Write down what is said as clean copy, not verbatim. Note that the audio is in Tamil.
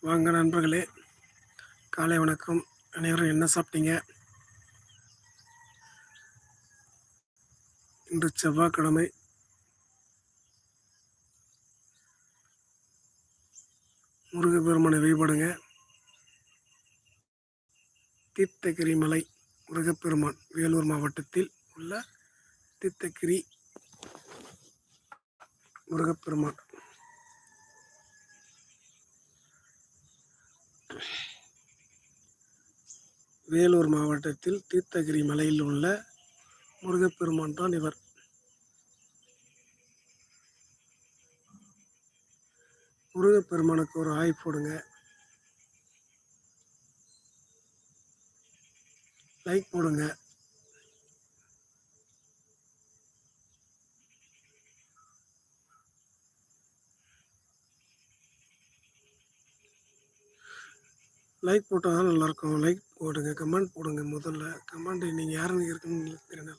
வாங்க நண்பர்களே, காலை வணக்கம். அனைவரும் என்ன சாப்பிட்டீங்க? இன்று செவ்வாய்க்கிழமை. முருகப்பெருமானை வழிபடுங்க. தீர்த்தகிரி மலை முருகப்பெருமான் வேலூர் மாவட்டத்தில் உள்ள தீர்த்தகிரி முருகப்பெருமான். வேலூர் மாவட்டத்தில் தீர்த்தகிரி மலையில் உள்ள முருகப்பெருமான் தான் இவர். முருகப்பெருமானுக்கு ஒரு ஆய் போடுங்க, லைக் போடுங்க. லைக் போட்டால் தான் நல்லாயிருக்கும். லைக் போடுங்க, கமெண்ட் போடுங்க. முதல்ல கமெண்ட் நீங்கள் யாருன்னு இருக்குன்னு தெரியல.